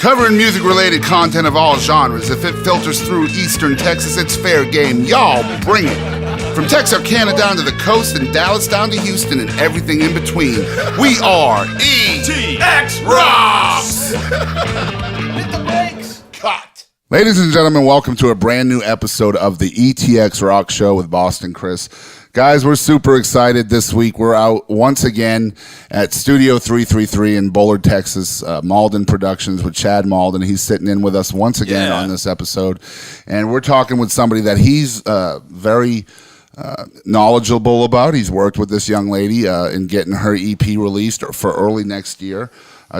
Covering music-related content of all genres. If it filters through Eastern Texas, it's fair game. Y'all bring it. From Texarkana down to the coast and Dallas down to Houston and everything in between. We are ETX ROCKS! Hit the brakes! Cut! Ladies and gentlemen, welcome to a brand new episode of the ETX ROCKS Show with Boston Chris. Guys, we're super excited this week. We're out once again at Studio 333 in Bullard, Texas, Malden Productions with Chad Malden. He's sitting in with us once again on this episode. And we're talking with somebody that he's very knowledgeable about. He's worked with this young lady in getting her EP released for early next year.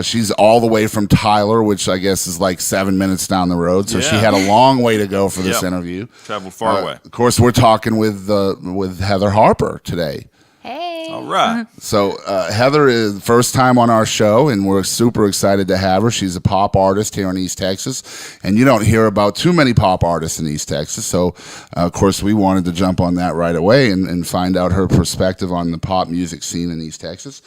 She's all the way from Tyler, which I guess is like 7 minutes down the road. So she had a long way to go for this interview. Traveled far away. Of course, we're talking with Heather Harper today. Hey. All right. So Heather is the first time on our show, and we're super excited to have her. She's a pop artist here in East Texas, and you don't hear about too many pop artists in East Texas. So, of course, we wanted to jump on that right away and find out her perspective on the pop music scene in East Texas.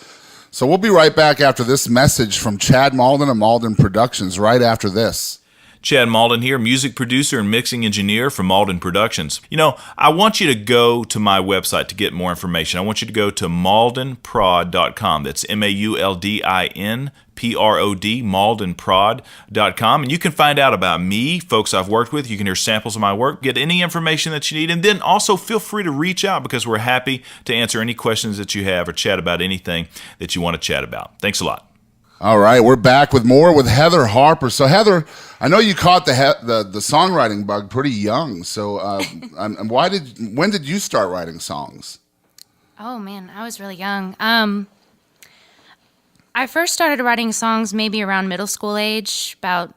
So we'll be right back after this message from Chad Malden of Malden Productions right after this. Chad Malden here, music producer and mixing engineer for Malden Productions. You know, I want you to go to my website to get more information. I want you to go to maldenprod.com. That's MAULDINPROD, maldenprod.com. And you can find out about me, folks I've worked with. You can hear samples of my work, get any information that you need, and then also feel free to reach out because we're happy to answer any questions that you have or chat about anything that you want to chat about. Thanks a lot. All right, we're back with more with Heather Harper. So Heather, I know you caught the songwriting bug pretty young. So when did you start writing songs? Oh man, I was really young. I first started writing songs maybe around middle school age, about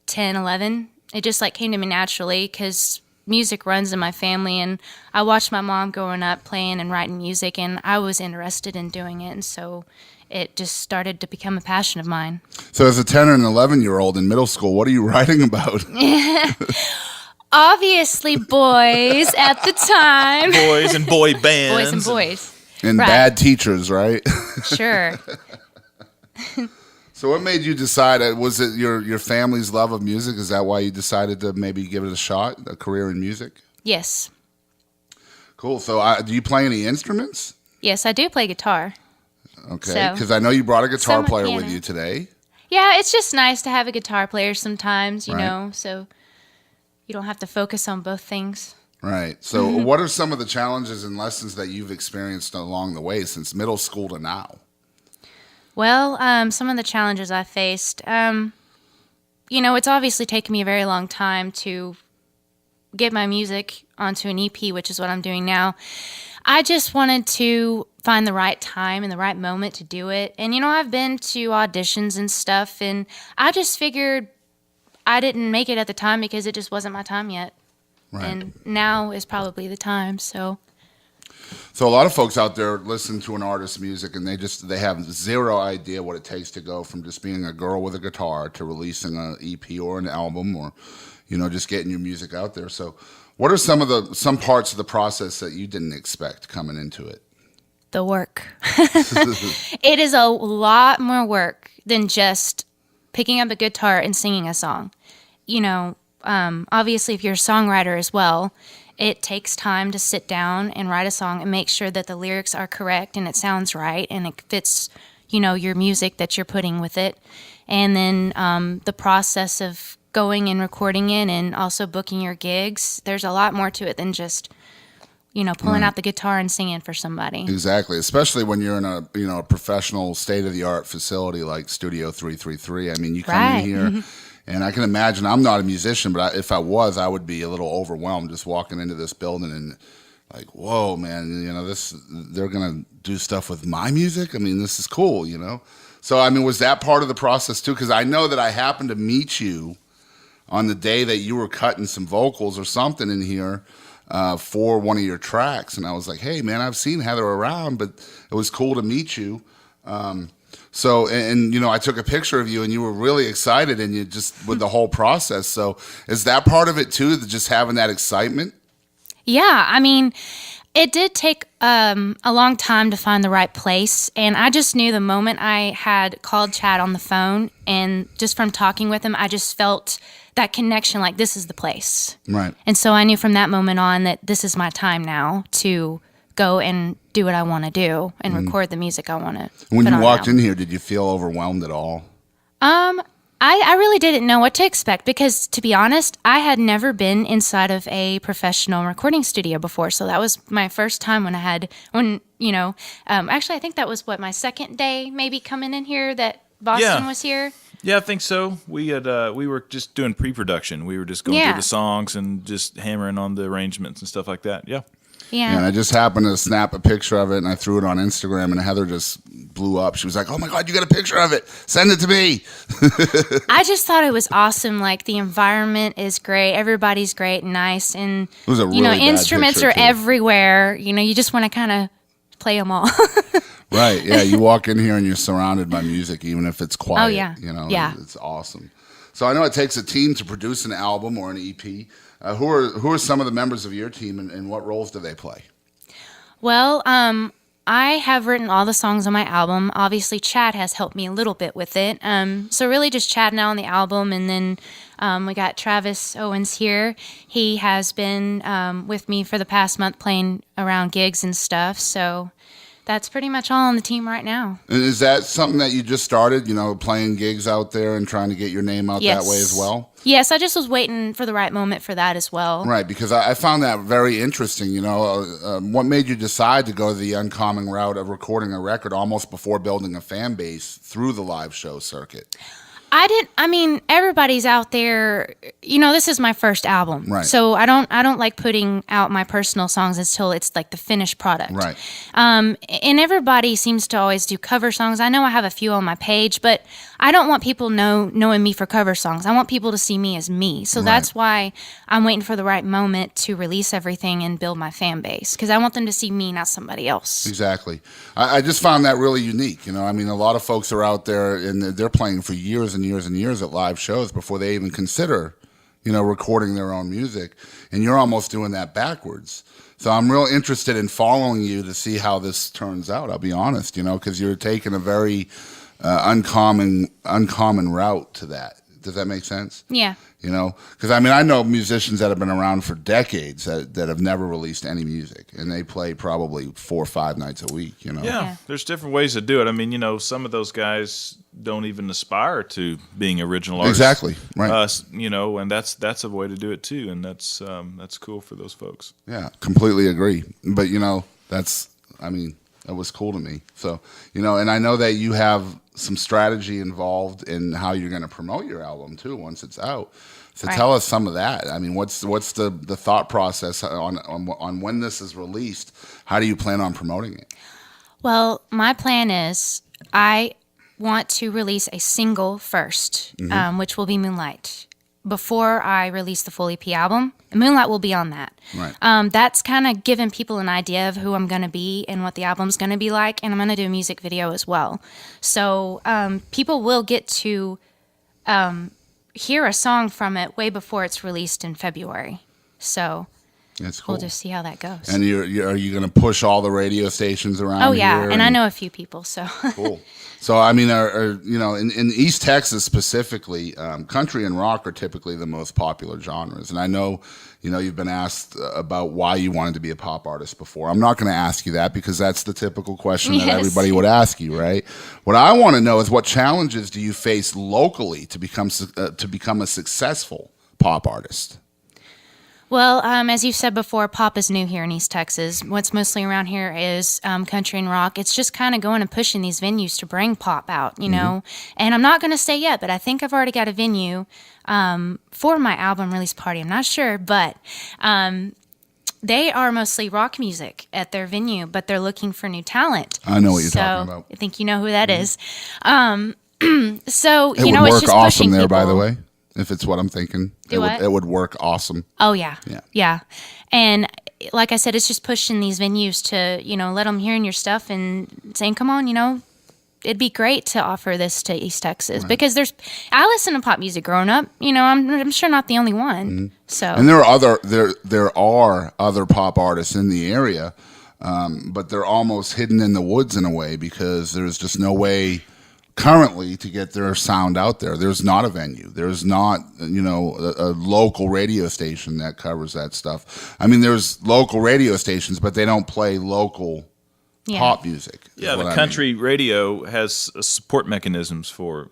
10, 11. It just came to me naturally because music runs in my family, and I watched my mom growing up playing and writing music, and I was interested in doing it, and so it just started to become a passion of mine. So as a 10 and 11-year-old in middle school, what are you writing about? Obviously boys at the time. Boys and boy bands. Boys and boys. And bad teachers, right? Sure. So what made you decide? Was it your family's love of music? Is that why you decided to maybe give it a shot, a career in music? Yes. Cool. So do you play any instruments? Yes, I do play guitar. Okay, because I know you brought a guitar player piano with you today. Yeah, it's just nice to have a guitar player sometimes, you know, so you don't have to focus on both things. Right. So what are some of the challenges and lessons that you've experienced along the way since middle school to now? Well, some of the challenges I faced, it's obviously taken me a very long time to get my music onto an EP, which is what I'm doing now. I just wanted to find the right time and the right moment to do it. And, I've been to auditions and stuff, and I just figured I didn't make it at the time because it just wasn't my time yet. Right. And now is probably the time, so. So a lot of folks out there listen to an artist's music, and they have zero idea what it takes to go from just being a girl with a guitar to releasing an EP or an album or, just getting your music out there. So what are some parts of the process that you didn't expect coming into it? The work. It is a lot more work than just picking up a guitar and singing a song. Obviously, if you're a songwriter as well, it takes time to sit down and write a song and make sure that the lyrics are correct and it sounds right and it fits, your music that you're putting with it. And then the process of going and recording it and also booking your gigs, there's a lot more to it than just pulling out the guitar and singing for somebody. Exactly, especially when you're in a a professional state-of-the-art facility like Studio 333. I mean, you come in here, and I can imagine. I'm not a musician, but if I was, I would be a little overwhelmed just walking into this building and like, whoa, man, they're gonna do stuff with my music. I mean, this is cool, So, I mean, was that part of the process too? Because I know that I happened to meet you on the day that you were cutting some vocals or something in here. For one of your tracks, and I was like, hey man, I've seen Heather around, but it was cool to meet you. I took a picture of you and you were really excited and you just with the whole process. So is that part of it too, just having that excitement? Yeah, I mean, It did take a long time to find the right place, and I just knew the moment I had called Chad on the phone, and just from talking with him, I just felt that connection, like this is the place. Right. And so I knew from that moment on that this is my time now to go and do what I want to do and record the music I want to. When you walked in here, did you feel overwhelmed at all? I really didn't know what to expect because, to be honest, I had never been inside of a professional recording studio before. So that was my first time actually, I think that was my second day maybe coming in here that Boston was here. Yeah, I think so. We were just doing pre-production. We were just going through the songs and just hammering on the arrangements and stuff like that. Yeah. Yeah. And I just happened to snap a picture of it, and I threw it on Instagram, and Heather just blew up. She was like, "Oh my God, you got a picture of it? Send it to me." I just thought it was awesome. Like, the environment is great. Everybody's great and nice. And, It was a really bad instruments picture, are too. everywhere. You just want to kind of play them all. Right. Yeah. You walk in here and you're surrounded by music, even if it's quiet. Oh, yeah. Yeah. It's awesome. So I know it takes a team to produce an album or an EP. Who are some of the members of your team, and what roles do they play? Well, I have written all the songs on my album. Obviously, Chad has helped me a little bit with it. So really just Chad now on the album, and then we got Travis Owens here. He has been with me for the past month playing around gigs and stuff. So that's pretty much all on the team right now. And is that something that you just started, playing gigs out there and trying to get your name out that way as well? Yes, I just was waiting for the right moment for that as well. Right, because I found that very interesting. What made you decide to go the uncommon route of recording a record almost before building a fan base through the live show circuit? Everybody's out there, this is my first album. Right. So I don't like putting out my personal songs until it's like the finished product. Right. And everybody seems to always do cover songs. I know I have a few on my page, but I don't want people knowing me for cover songs. I want people to see me as me. So that's why I'm waiting for the right moment to release everything and build my fan base, because I want them to see me, not somebody else. Exactly. I just found that really unique. A lot of folks are out there and they're playing for years and years and years at live shows before they even consider, recording their own music. And you're almost doing that backwards. So I'm real interested in following you to see how this turns out. I'll be honest, because you're taking a very uncommon route to that. Does that make sense? Yeah. Because I know musicians that have been around for decades that have never released any music, and they play probably 4 or 5 nights a week. Yeah, there's different ways to do it. Some of those guys don't even aspire to being original artists. Exactly. Right. And that's a way to do it too, and that's cool for those folks. Yeah, completely agree. But that was cool to me. So, and I know that you have some strategy involved in how you're going to promote your album too once it's out. So tell us some of that. What's the thought process on when this is released? How do you plan on promoting it? Well, my plan is I want to release a single first, which will be Moonlight, before I release the full EP album. Moonlight will be on that. Right. That's kind of giving people an idea of who I'm going to be and what the album's going to be like, and I'm going to do a music video as well. So people will get to hear a song from it way before it's released in February. So that's cool. We'll just see how that goes. And are you going to push all the radio stations around? Oh yeah, here and I know a few people. So cool. So in East Texas specifically, country and rock are typically the most popular genres. And I know, you've been asked about why you wanted to be a pop artist before. I'm not going to ask you that because that's the typical question that everybody would ask you, right? What I want to know is what challenges do you face locally to become a successful pop artist? Well, as you said before, pop is new here in East Texas. What's mostly around here is country and rock. It's just kind of going and pushing these venues to bring pop out, know. And I'm not going to say yet, but I think I've already got a venue for my album release party. I'm not sure, but they are mostly rock music at their venue, but they're looking for new talent. I know what you're talking about. I think you know who that is. So, it it's would work just awesome pushing there, people. by the way. If it's what I'm thinking, it would work awesome. Oh yeah. And like I said, it's just pushing these venues to let them hearing your stuff and saying, "Come on, it'd be great to offer this to East Texas because I listen to pop music growing up. You know, I'm sure not the only one. So And there are other pop artists in the area, but they're almost hidden in the woods in a way because there's just no way currently to get their sound out there. There's not a venue. There's not, a local radio station that covers that stuff. I mean, there's local radio stations, but they don't play local pop music. Yeah, the country radio has support mechanisms for,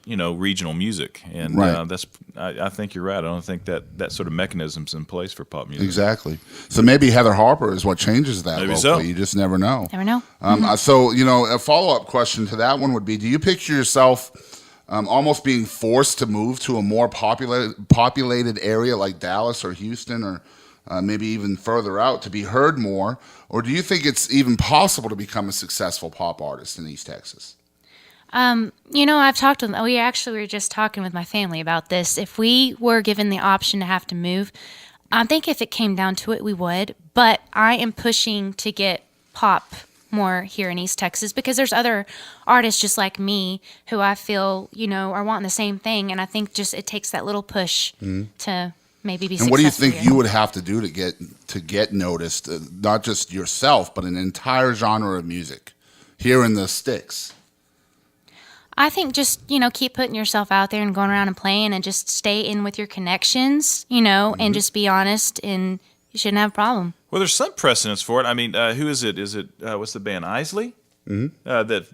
regional music, and I think you're right. I don't think that sort of mechanism's in place for pop music. Exactly. So maybe Heather Harper is what changes that. Maybe locally. so. You just never know. Never know. So a follow-up question to that one would be: do you picture yourself almost being forced to move to a more populated area like Dallas or Houston, or maybe even further out to be heard more, or do you think it's even possible to become a successful pop artist in East Texas? I've talked with, we were just talking with my family about this. If we were given the option to have to move, I think if it came down to it, we would. But I am pushing to get pop more here in East Texas because there's other artists just like me who I feel, are wanting the same thing. And I think just it takes that little push to maybe be successful. And what do you think here. you would have to do to get noticed, not just yourself, but an entire genre of music here in the sticks? I think just, keep putting yourself out there and going around and playing and just stay in with your connections, and just be honest, and you shouldn't have a problem. Well, there's some precedence for it. I mean, who is it? Is it, what's the band, Isley? That,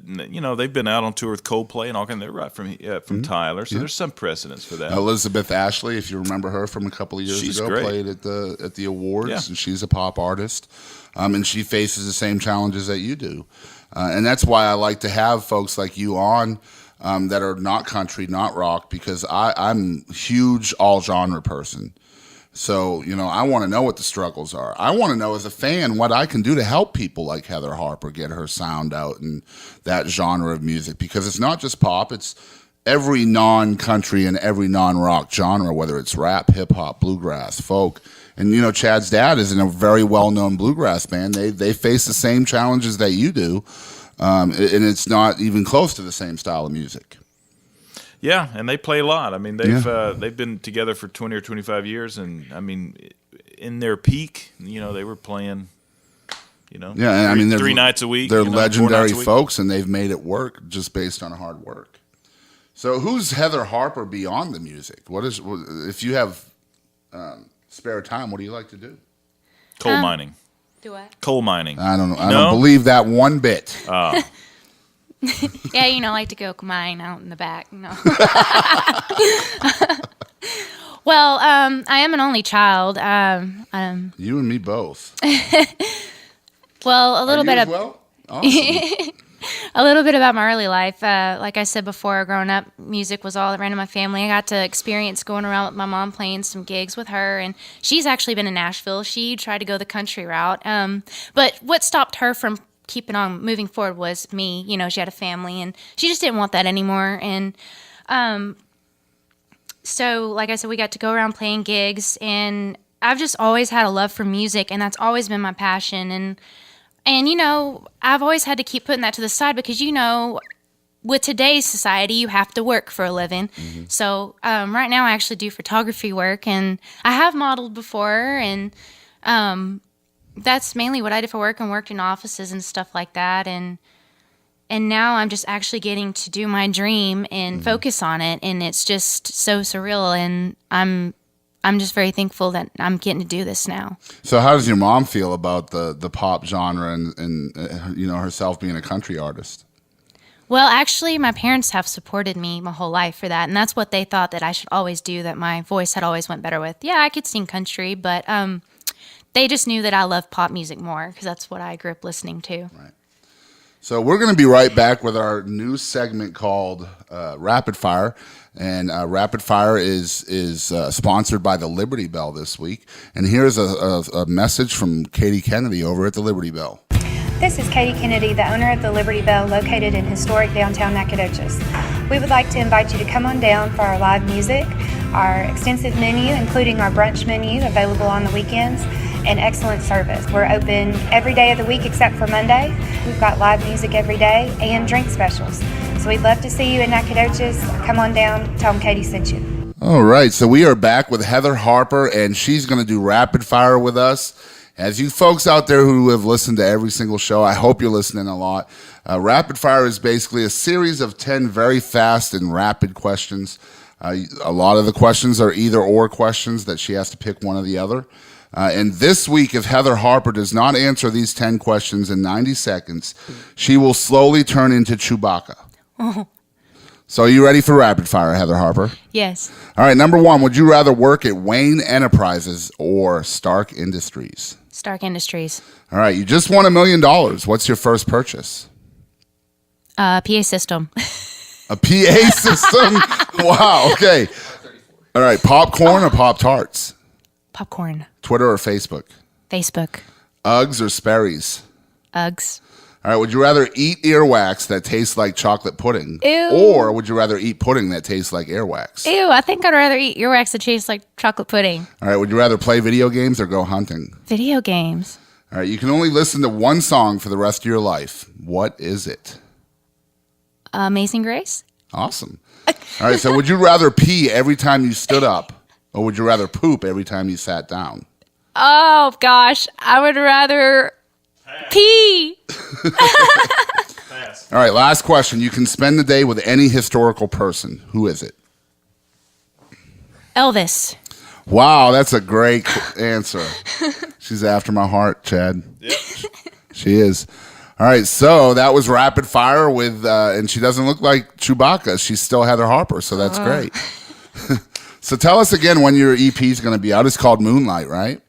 they've been out on tour with Coldplay and all kinds. They're right from Tyler, so there's some precedence for that. Elizabeth Ashley, if you remember her from a couple of years ago, great. played at the awards, and she's a pop artist, and she faces the same challenges that you do. And that's why I like to have folks like you on that are not country, not rock, because I'm a huge all-genre person. So, I want to know what the struggles are. I want to know as a fan what I can do to help people like Heather Harper get her sound out in that genre of music, because it's not just pop, it's every non-country and every non-rock genre, whether it's rap, hip-hop, bluegrass, folk. And, Chad's dad is in a very well-known bluegrass band. They face the same challenges that you do. And it's not even close to the same style of music. Yeah, and they play a lot. I mean, they've been together for 20 or 25 years, and I mean, in their peak, they were playing, three nights a week. They're 4 legendary nights a week. folks, and they've made it work just based on hard work. So, who's Heather Harper beyond the music? If you have spare time, what do you like to do? Coal mining. Do what? Coal mining. I don't know. I don't believe that one bit. Yeah, I like to go mine out in the back. No. Well, I am an only child. You and me both. Well, a little bit of well? Awesome. a little bit about my early life. Like I said before, growing up, music was all that ran in my family. I got to experience going around with my mom, playing some gigs with her, and she's actually been in Nashville. She tried to go the country route, but what stopped her from keeping on moving forward was me. She had a family, and she just didn't want that anymore. And so, like I said, we got to go around playing gigs, and I've just always had a love for music, and that's always been my passion. And I've always had to keep putting that to the side because, with today's society, you have to work for a living. Mm-hmm. So right now I actually do photography work, and I have modeled before, and that's mainly what I did for work, and worked in offices and stuff like that. And now I'm just actually getting to do my dream and focus on it, and it's just so surreal, and I'm just very thankful that I'm getting to do this now. So how does your mom feel about the pop genre and herself being a country artist? Well, actually, my parents have supported me my whole life for that, and that's what they thought that I should always do, that my voice had always went better with. Yeah, I could sing country, but they just knew that I love pop music more because that's what I grew up listening to. Right. So we're going to be right back with our new segment called Rapid Fire. And Rapid Fire is sponsored by the Liberty Bell this week. And here's a message from Katie Kennedy over at the Liberty Bell. This is Katie Kennedy, the owner of the Liberty Bell, located in historic downtown Nacogdoches. We would like to invite you to come on down for our live music, our extensive menu, including our brunch menu available on the weekends, and excellent service. We're open every day of the week except for Monday. we've got live music every day and drink specials. So we'd love to see you in Nacogdoches. Come on down, tell them Katie sent you. All right, so we are back with Heather Harper, and she's going to do rapid fire with us. As you folks out there who have listened to every single show, I hope you're listening a lot. Rapid fire is basically a series of 10 very fast and rapid questions. A lot of the questions are either or questions that she has to pick one or the other. And this week, if Heather Harper does not answer these 10 questions in 90 seconds, she will slowly turn into Chewbacca. Oh. So are you ready for rapid fire, Heather Harper? Yes. All right, number one, would you rather work at Wayne Enterprises or Stark Industries? Stark Industries. All right, you just won $1 million. What's your first purchase? PA system. A PA system? Wow, okay. All right, popcorn or Pop-Tarts? Popcorn. Twitter or Facebook? Facebook. Uggs or Sperry's? Uggs. All right, would you rather eat earwax that tastes like chocolate pudding? Ew. Or would you rather eat pudding that tastes like earwax? Ew, I think I'd rather eat earwax that tastes like chocolate pudding. All right, would you rather play video games or go hunting? Video games. All right, you can only listen to one song for the rest of your life. What is it? Amazing Grace. Awesome. All right, so would you rather pee every time you stood up or would you rather poop every time you sat down? Oh, gosh. I would rather pee. All right, last question. You can spend the day with any historical person. Who is it? Elvis. Wow, that's a great answer. She's after my heart, Chad. Yep. She is. All right, so that was rapid fire with, and she doesn't look like Chewbacca. She's still Heather Harper, so that's great. So tell us again when your EP is going to be out. It's called Moonlight, right?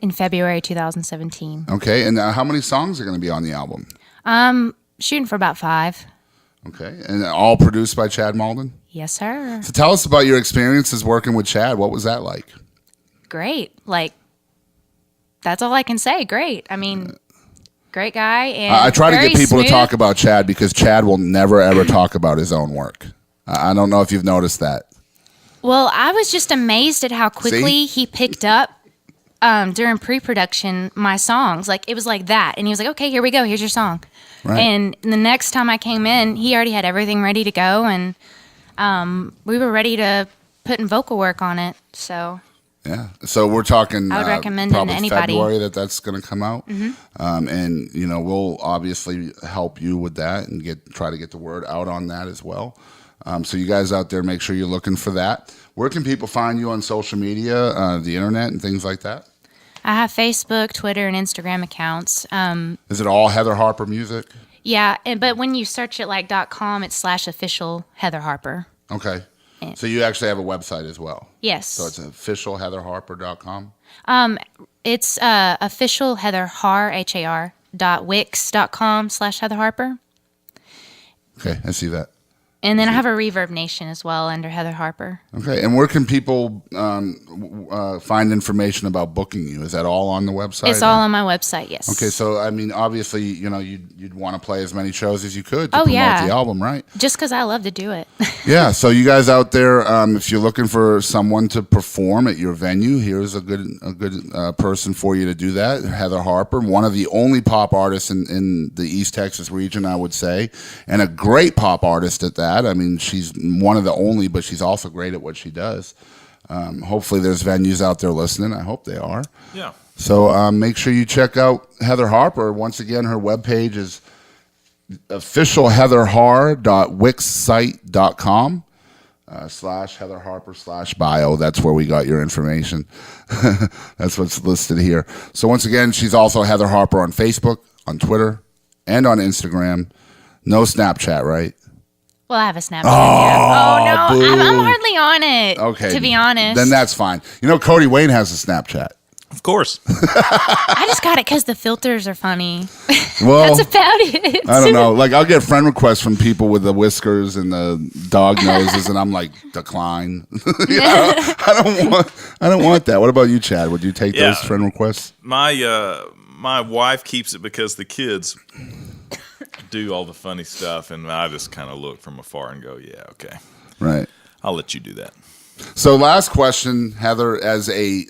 In February 2017. Okay, and how many songs are going to be on the album? Shooting for about 5. Okay, and all produced by Chad Malden? Yes, sir. So tell us about your experiences working with Chad. What was that like? Great. Like, that's all I can say. Great. I mean, great guy. And I try to very get people smooth. to talk about Chad because Chad will never, ever talk about his own work. I don't know if you've noticed that. Well, I was just amazed at how quickly he picked up during pre-production my songs. Like, it was like that. And he was like, okay, here we go. Here's your song. Right. And the next time I came in, he already had everything ready to go. And we were ready to put in vocal work on it. So... Yeah, so we're talking. I would recommend it to probably anybody. February that's going to come out, and you know we'll obviously help you with that and try to get the word out on that as well. So you guys out there, make sure you're looking for that. Where can people find you on social media, the internet, and things like that? I have Facebook, Twitter, and Instagram accounts. Is it all Heather Harper music? Yeah, but when you search it like .com, it's /official Heather Harper. Okay. So you actually have a website as well? Yes. So it's officialheatherharper.com? It's official Heather Har, .wix.com /Heather Harper. Okay, I see that. And then I have a Reverb Nation as well under Heather Harper. Okay, and where can people find information about booking you? Is that all on the website? It's all on my website, yes. Okay, so I mean, obviously, you know, you'd want to play as many shows as you could to Oh, promote yeah. the album, right? Just because I love to do it. Yeah, so you guys out there, if you're looking for someone to perform at your venue, here's a good person for you to do that. Heather Harper, one of the only pop artists in the East Texas region, I would say, and a great pop artist at that. I mean, she's one of the only, but she's also great at what she does. Hopefully there's venues out there listening. I hope they are. Yeah. So make sure you check out Heather Harper. Once again, her webpage is officialheatherhar.wixsite.com /Heather Harper /bio. That's where we got your information. That's what's listed here. So once again, she's also Heather Harper on Facebook, on Twitter, and on Instagram. No Snapchat, right? Well, I have a Snapchat. Oh, no. boo. I'm hardly on it, Okay. to be honest. Then that's fine. You know, Cody Wayne has a Snapchat. Of course. I just got it because the filters are funny. Well, That's about it. I don't know. Like, I'll get friend requests from people with the whiskers and the dog noses, and I'm like, decline. I don't want that. What about you, Chad? Would you take those friend requests? My wife keeps it because the kids do all the funny stuff, and I just kind of look from afar and go, yeah, okay. Right. I'll let you do that. So last question, Heather, as a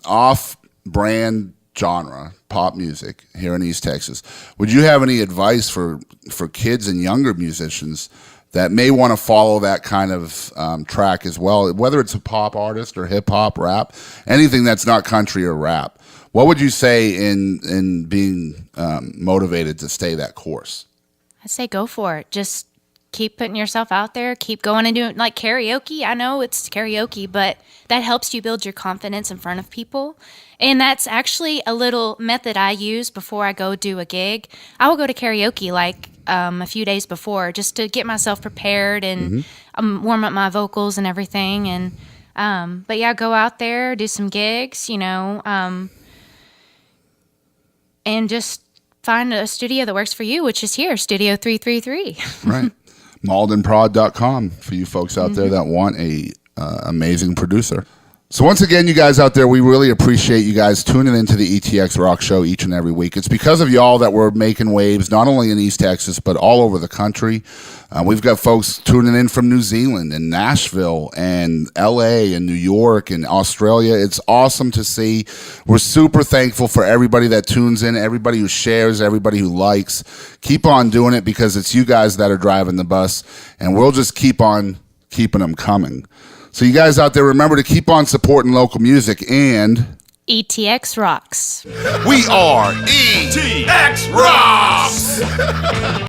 off-brand genre, pop music here in East Texas. Would you have any advice for kids and younger musicians that may want to follow that kind of track as well, whether it's a pop artist or hip hop, rap, anything that's not country or rap? What would you say in being motivated to stay that course? I say go for it. Just keep putting yourself out there. Keep going and doing like karaoke. I know it's karaoke, but that helps you build your confidence in front of people. And that's actually a little method I use before I go do a gig. I will go to karaoke like a few days before just to get myself prepared and warm up my vocals and everything. And but yeah, go out there, do some gigs, and just find a studio that works for you, which is here, Studio 333. Right. Maldenprod.com for you folks out there that want a amazing producer. So once again, you guys out there, we really appreciate you guys tuning into the ETX ROCKS Show each and every week. It's because of y'all that we're making waves, not only in East Texas, but all over the country. We've got folks tuning in from New Zealand and Nashville and LA and New York and Australia. It's awesome to see. We're super thankful for everybody that tunes in, everybody who shares, everybody who likes. Keep on doing it because it's you guys that are driving the bus, and we'll just keep on keeping them coming. So you guys out there, remember to keep on supporting local music and ETX Rocks. We are ETX Rocks!